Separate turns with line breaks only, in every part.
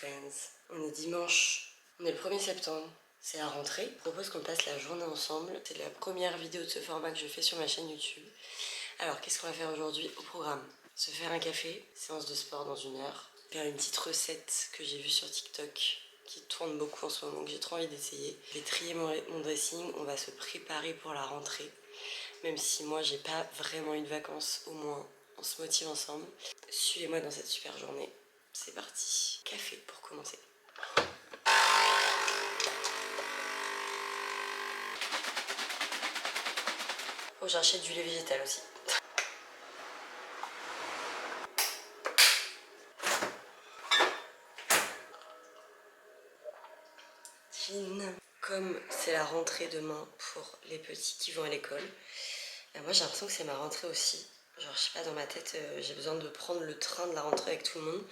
friends. On est dimanche, on est le 1er septembre, c'est la rentrée. Je propose qu'on passe la journée ensemble. C'est la première vidéo de ce format que je fais sur ma chaîne YouTube. Alors qu'est-ce qu'on va faire aujourd'hui au programme? Se faire un café, séance de sport dans 1 heure. Faire une petite recette que j'ai vue sur TikTok qui tourne beaucoup en ce moment, que j'ai trop envie d'essayer. Je vais trier mon dressing, on va se préparer pour la rentrée. Même si moi j'ai pas vraiment eu de vacances, au moins on se motive ensemble. Suivez-moi dans cette super journée. C'est parti. Café pour commencer. Faut que j'achète du lait végétal aussi. Comme c'est la rentrée demain pour les petits qui vont à l'école, moi j'ai l'impression que c'est ma rentrée aussi. Genre je sais pas, dans ma tête j'ai besoin de prendre le train de la rentrée avec tout le monde.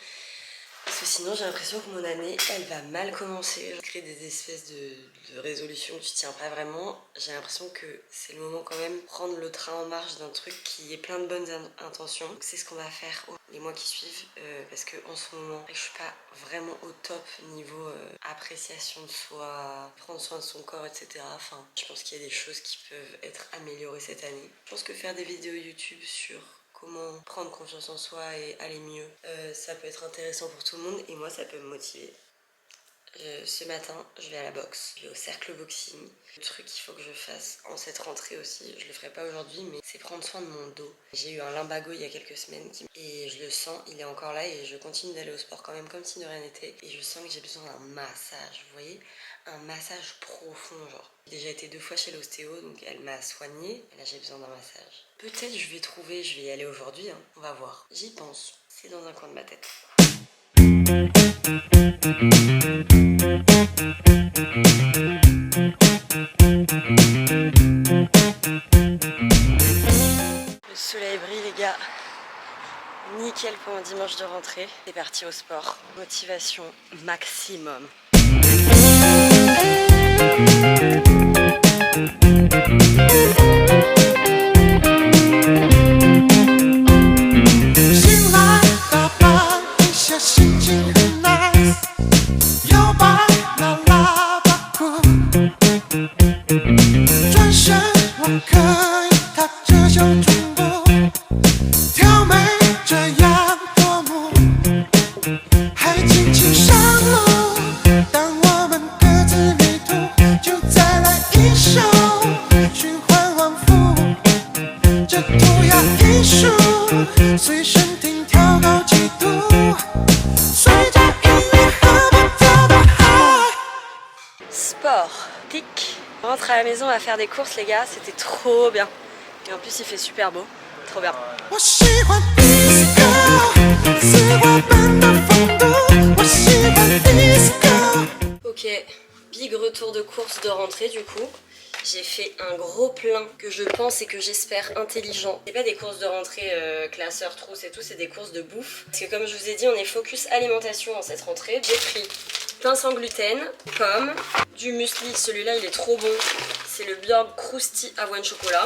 Parce que sinon j'ai l'impression que mon année elle va mal commencer. Je crée des espèces de résolutions que tu tiens pas vraiment. J'ai l'impression que c'est le moment quand même de prendre le train en marche d'un truc qui est plein de bonnes intentions. C'est ce qu'on va faire les mois qui suivent parce que en ce moment je suis pas vraiment au top niveau appréciation de soi, prendre soin de son corps, etc. Enfin, je pense qu'il y a des choses qui peuvent être améliorées cette année. Je pense que faire des vidéos YouTube sur comment prendre confiance en soi et aller mieux, ça peut être intéressant pour tout le monde et moi ça peut me motiver. Ce matin, je vais à la boxe, je vais au cercle boxing. Le truc qu'il faut que je fasse en cette rentrée aussi, je le ferai pas aujourd'hui, mais c'est prendre soin de mon dos. J'ai eu un lumbago il y a quelques semaines et je le sens, il est encore là et je continue d'aller au sport quand même comme si de rien n'était. Et je sens que j'ai besoin d'un massage, vous voyez, un massage profond genre. J'ai déjà été 2 fois chez l'ostéo, donc elle m'a soignée et là j'ai besoin d'un massage. Peut-être je vais y aller aujourd'hui, hein. On va voir. J'y pense, c'est dans un coin de ma tête. Le soleil brille les gars, nickel pour un dimanche de rentrée. C'est parti au sport, motivation maximum. Sport, tic. On rentre à la maison, on va faire des courses les gars, c'était trop bien. Et en plus il fait super beau, trop bien. Ok, big retour de course de rentrée du coup. J'ai fait un gros plein que je pense et que j'espère intelligent. C'est pas des courses de rentrée classeur, trousse et tout, c'est des courses de bouffe. Parce que comme je vous ai dit, on est focus alimentation en cette rentrée. J'ai pris pain sans gluten, pommes, du muesli, celui-là il est trop bon. C'est le Björk Krusty avoine chocolat.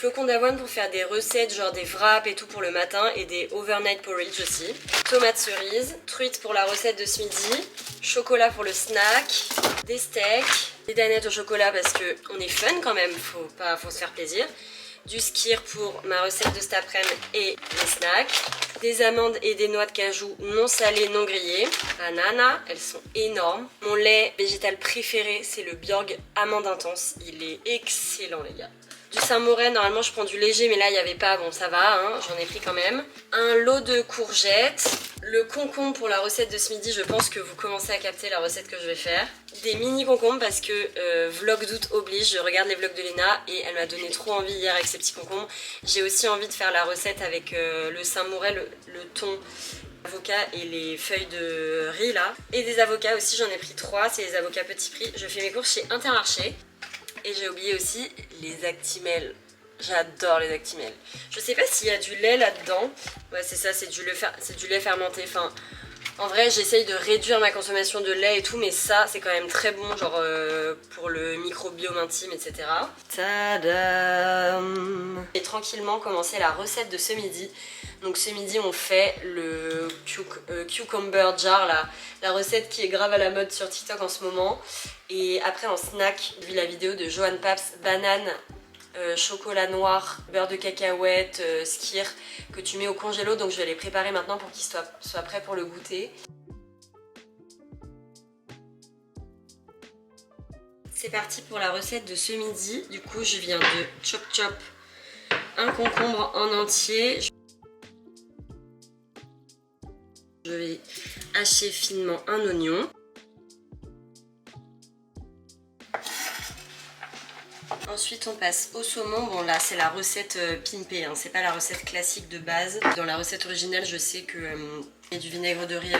Flocons d'avoine pour faire des recettes, genre des wraps et tout pour le matin et des overnight porridge aussi. Tomates cerises, truite pour la recette de ce midi, chocolat pour le snack, des steaks, des danettes au chocolat parce que on est fun quand même, faut se faire plaisir. Du skyr pour ma recette de cet après-midi et les snacks. Des amandes et des noix de cajou non salées, non grillées. Ananas, elles sont énormes. Mon lait végétal préféré, c'est le Björk Amande Intense. Il est excellent les gars. Du Saint-Maurel, normalement je prends du léger mais là il n'y avait pas, bon ça va, hein, j'en ai pris quand même. Un lot de courgettes, le concombre pour la recette de ce midi, je pense que vous commencez à capter la recette que je vais faire. Des mini concombres parce que vlog d'août oblige, je regarde les vlogs de Léna et elle m'a donné trop envie hier avec ces petits concombres. J'ai aussi envie de faire la recette avec le Saint-Maurel, le thon, l'avocat et les feuilles de riz là. Et des avocats aussi, j'en ai pris 3, c'est les avocats petit prix. Je fais mes courses chez Intermarché. Et j'ai oublié aussi les Actimel. J'adore les Actimel. Je sais pas s'il y a du lait là-dedans. Ouais, c'est ça, c'est du lait fermenté. Enfin, en vrai, j'essaye de réduire ma consommation de lait et tout, mais ça, c'est quand même très bon, genre pour le microbiome intime, etc. Tadam! Et tranquillement commencer la recette de ce midi. Donc ce midi on fait le cucumber jar, la recette qui est grave à la mode sur TikTok en ce moment. Et après en snack, vu la vidéo de Johan Paps, banane, chocolat noir, beurre de cacahuète, skyr que tu mets au congélo. Donc je vais les préparer maintenant pour qu'ils soient prêts pour le goûter. C'est parti pour la recette de ce midi. Du coup je viens de chop un concombre en entier. Je vais hacher finement un oignon. Ensuite on passe au saumon. Bon là c'est la recette pimpée, hein. C'est pas la recette classique de base. Dans la recette originale je sais qu'il y a du vinaigre de riz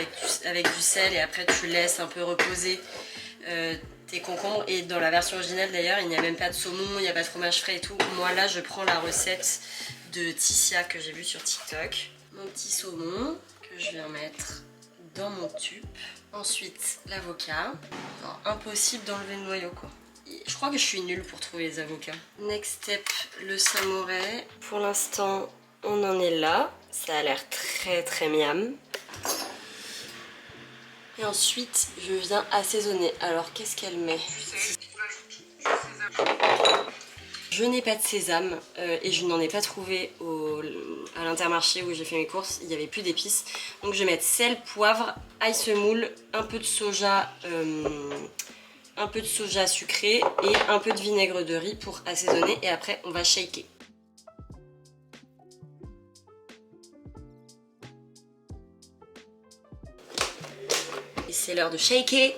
avec du sel et après tu laisses un peu reposer tes concombres. Et dans la version originale d'ailleurs il n'y a même pas de saumon, il n'y a pas de fromage frais et tout. Moi là je prends la recette de Ticia que j'ai vue sur TikTok. Mon petit saumon que je viens mettre dans mon tube. Ensuite l'avocat. Impossible d'enlever le noyau quoi. Je crois que je suis nulle pour trouver les avocats. Next step, le samouraï. Pour l'instant, on en est là. Ça a l'air très miam. Et ensuite, je viens assaisonner. Alors, qu'est-ce qu'elle met? Je n'ai pas de sésame et je n'en ai pas trouvé à l'Intermarché où j'ai fait mes courses. Il n'y avait plus d'épices. Donc, je vais mettre sel, poivre, ail semoule, un peu de soja... un peu de soja sucré et un peu de vinaigre de riz pour assaisonner et après on va shaker. Et c'est l'heure de shaker.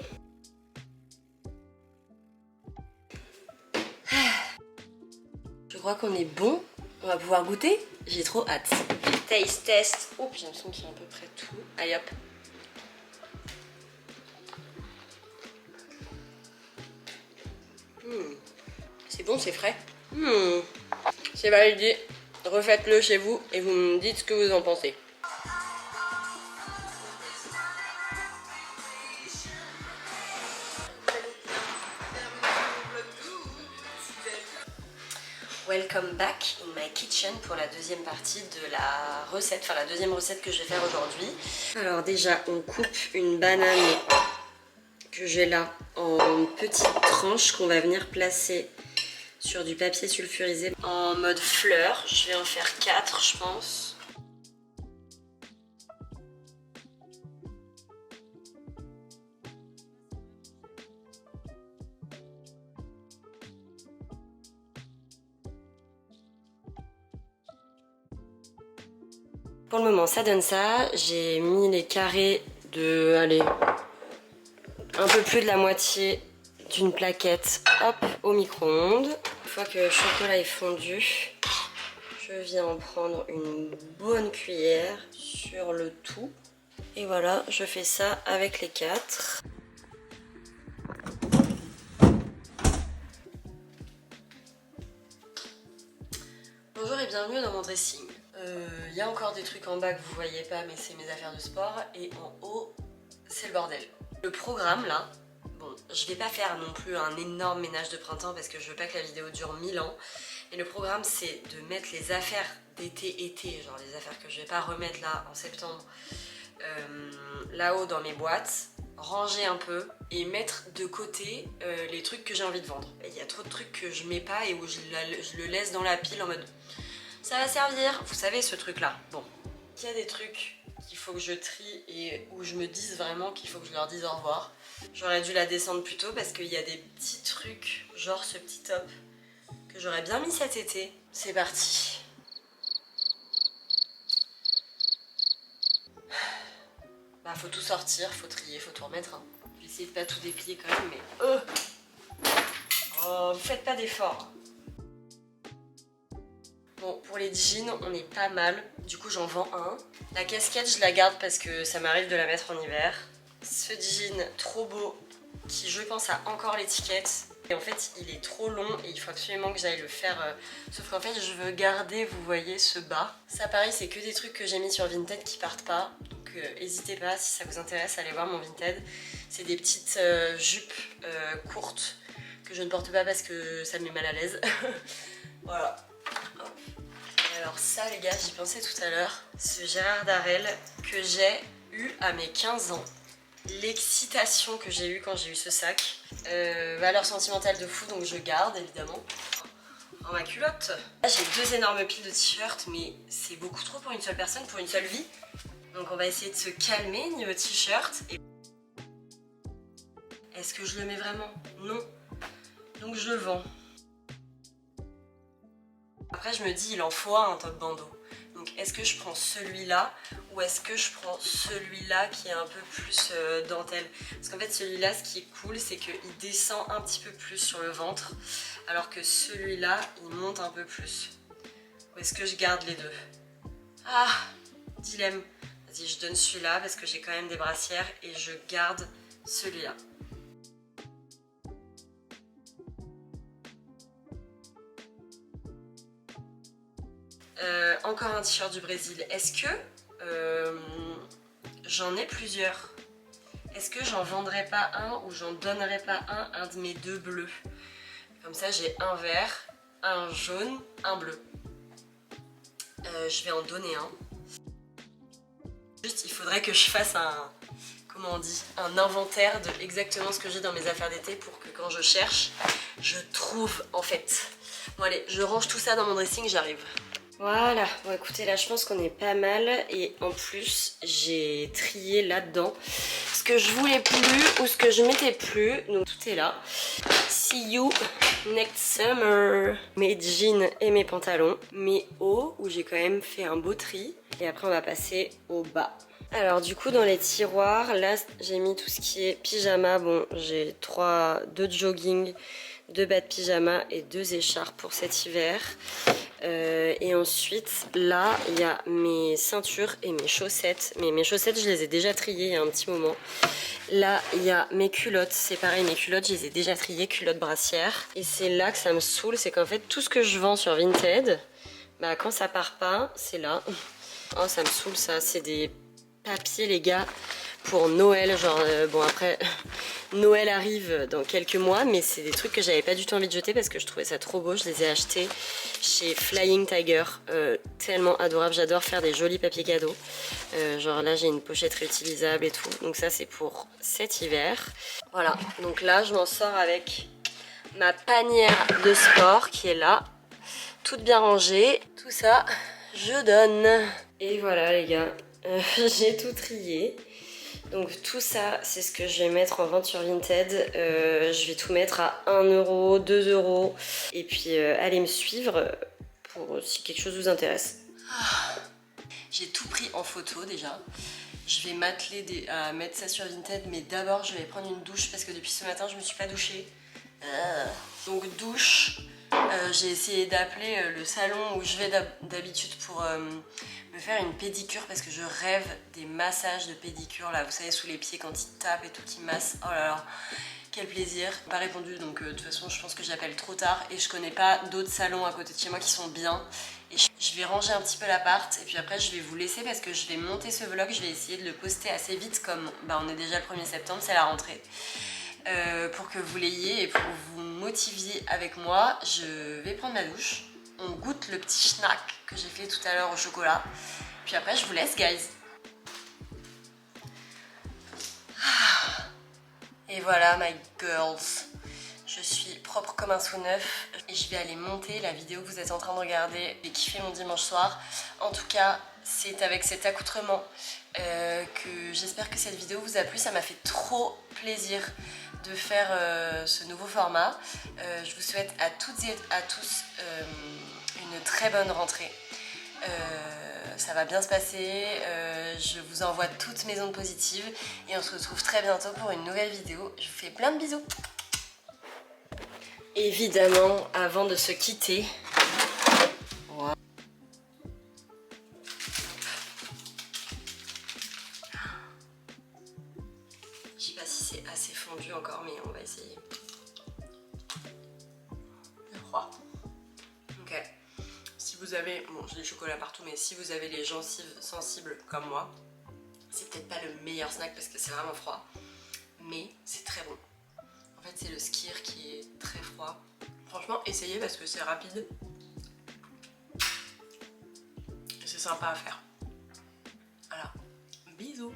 Je crois qu'on est bon, on va pouvoir goûter. J'ai trop hâte. Taste test. Oups, j'ai l'impression qu'il y a à peu près tout. Allez hop. C'est bon, c'est frais. C'est validé. Refaites-le chez vous et vous me dites ce que vous en pensez. Welcome back in my kitchen pour la deuxième partie de la recette, enfin la deuxième recette que je vais faire aujourd'hui. Alors déjà, on coupe une banane que j'ai là en petites tranches qu'on va venir placer sur du papier sulfurisé en mode fleur. Je vais en faire 4 je pense. Pour le moment ça donne ça. J'ai mis les carrés de, allez, un peu plus de la moitié d'une plaquette, hop, au micro-ondes. Une fois que le chocolat est fondu, je viens en prendre une bonne cuillère sur le tout. Et voilà, je fais ça avec les 4. Bonjour et bienvenue dans mon dressing. Il y a encore des trucs en bas que vous voyez pas, mais c'est mes affaires de sport. Et en haut, c'est le bordel. Le programme là, bon, je vais pas faire non plus un énorme ménage de printemps parce que je veux pas que la vidéo dure 1000 ans. Et le programme c'est de mettre les affaires d'été, genre les affaires que je vais pas remettre là en septembre, là-haut dans mes boîtes, ranger un peu et mettre de côté les trucs que j'ai envie de vendre. Il y a trop de trucs que je mets pas et où je le laisse dans la pile en mode ça va servir, vous savez ce truc là. Bon, il y a des trucs qu'il faut que je trie et où je me dise vraiment qu'il faut que je leur dise au revoir. J'aurais dû la descendre plus tôt parce qu'il y a des petits trucs, genre ce petit top que j'aurais bien mis cet été. C'est parti. Bah faut tout sortir, faut trier, faut tout remettre. Hein. Je vais essayer de pas tout déplier quand même, mais... Oh, vous faites pas d'efforts. Bon, pour les jeans, on est pas mal. Du coup, j'en vends un. La casquette, je la garde parce que ça m'arrive de la mettre en hiver. Ce jean trop beau, qui je pense a encore l'étiquette. Et en fait, il est trop long et il faut absolument que j'aille le faire. Sauf qu'en fait, je veux garder, vous voyez, ce bas. Ça, pareil, c'est que des trucs que j'ai mis sur Vinted qui partent pas. Donc, n'hésitez pas, si ça vous intéresse, allez voir mon Vinted. C'est des petites jupes courtes que je ne porte pas parce que ça me met mal à l'aise. Voilà. Alors ça les gars, j'y pensais tout à l'heure, ce Gérard Darel que j'ai eu à mes 15 ans. L'excitation que j'ai eue quand j'ai eu ce sac. Valeur sentimentale de fou, donc je garde évidemment. Dans ma culotte. Là j'ai 2 énormes piles de t-shirts, mais c'est beaucoup trop pour une seule personne, pour une seule vie. Donc on va essayer de se calmer niveau t-shirt. Est-ce que je le mets vraiment? Non. Donc je le vends. Après je me dis il en faut un top bandeau. Donc est-ce que je prends celui-là ou est-ce que je prends celui-là qui est un peu plus dentelle? Parce qu'en fait celui-là ce qui est cool c'est qu'il descend un petit peu plus sur le ventre alors que celui-là il monte un peu plus. Ou est-ce que je garde les deux? Ah, dilemme. Vas-y je donne celui-là parce que j'ai quand même des brassières et je garde celui-là. Encore un t-shirt du Brésil. Est-ce que j'en ai plusieurs? Est-ce que j'en vendrais pas un ou j'en donnerais pas un de mes 2 bleus? Comme ça j'ai un vert, un jaune, un bleu. Je vais en donner un. Juste il faudrait que je fasse un, comment on dit, un inventaire de exactement ce que j'ai dans mes affaires d'été pour que quand je cherche, je trouve en fait. Bon allez, je range tout ça dans mon dressing, j'arrive. Voilà, bon écoutez là je pense qu'on est pas mal et en plus j'ai trié là-dedans ce que je voulais plus ou ce que je mettais plus, donc tout est là. See you next summer. Mes jeans et mes pantalons, mes hauts où j'ai quand même fait un beau tri et après on va passer au bas. Alors du coup dans les tiroirs, là j'ai mis tout ce qui est pyjama, bon j'ai 2 jogging, 2 bas de pyjama et 2 écharpes pour cet hiver. Et ensuite là il y a mes ceintures et mes chaussettes, mais mes chaussettes je les ai déjà triées il y a un petit moment. Là il y a mes culottes, c'est pareil, mes culottes je les ai déjà triées, culottes brassières. Et c'est là que ça me saoule, c'est qu'en fait tout ce que je vends sur Vinted, bah quand ça part pas, c'est là. Oh ça me saoule ça, c'est des papiers les gars pour Noël, genre bon après Noël arrive dans quelques mois, mais c'est des trucs que j'avais pas du tout envie de jeter parce que je trouvais ça trop beau. Je les ai achetés chez Flying Tiger, tellement adorable, j'adore faire des jolis papiers cadeaux. Genre là j'ai une pochette réutilisable et tout, donc ça c'est pour cet hiver. Voilà, donc là je m'en sors avec ma panière de sport qui est là, toute bien rangée. Tout ça je donne. Et voilà les gars, j'ai tout trié. Donc tout ça, c'est ce que je vais mettre en vente sur Vinted. Je vais tout mettre à 1 euro, 2 euros. Et puis allez me suivre pour si quelque chose vous intéresse. J'ai tout pris en photo déjà. Je vais m'atteler à mettre ça sur Vinted, mais d'abord je vais prendre une douche parce que depuis ce matin je me suis pas douchée. Donc douche. J'ai essayé d'appeler le salon où je vais d'habitude pour me faire une pédicure parce que je rêve des massages de pédicure là, vous savez, sous les pieds quand ils tapent et tout, ils massent. Oh là là, quel plaisir. Pas répondu, donc de toute façon je pense que j'appelle trop tard et je connais pas d'autres salons à côté de chez moi qui sont bien. Et je vais ranger un petit peu l'appart et puis après je vais vous laisser parce que je vais monter ce vlog, je vais essayer de le poster assez vite comme on est déjà le 1er septembre, c'est la rentrée. Pour que vous l'ayez et pour que vous motiviez avec moi, je vais prendre ma douche. On goûte le petit snack que j'ai fait tout à l'heure au chocolat. Puis après, je vous laisse, guys. Et voilà, my girls. Je suis propre comme un sou neuf. Et je vais aller monter la vidéo que vous êtes en train de regarder. J'ai kiffé mon dimanche soir. En tout cas, c'est avec cet accoutrement que j'espère que cette vidéo vous a plu. Ça m'a fait trop plaisir de faire ce nouveau format. Je vous souhaite à toutes et à tous une très bonne rentrée. Ça va bien se passer, je vous envoie toutes mes ondes positives et on se retrouve très bientôt pour une nouvelle vidéo. Je vous fais plein de bisous. Évidemment, avant de se quitter, voilà. Je sais pas si c'est assez fondu encore, mais on va essayer. Je crois. Ok. Si vous avez, bon j'ai du chocolat partout, mais si vous avez les gencives sensibles comme moi, c'est peut-être pas le meilleur snack parce que c'est vraiment froid, mais c'est très bon. En fait c'est le skyr qui est très froid. Franchement essayez parce que c'est rapide.
c'est sympa à faire. Voilà, bisous.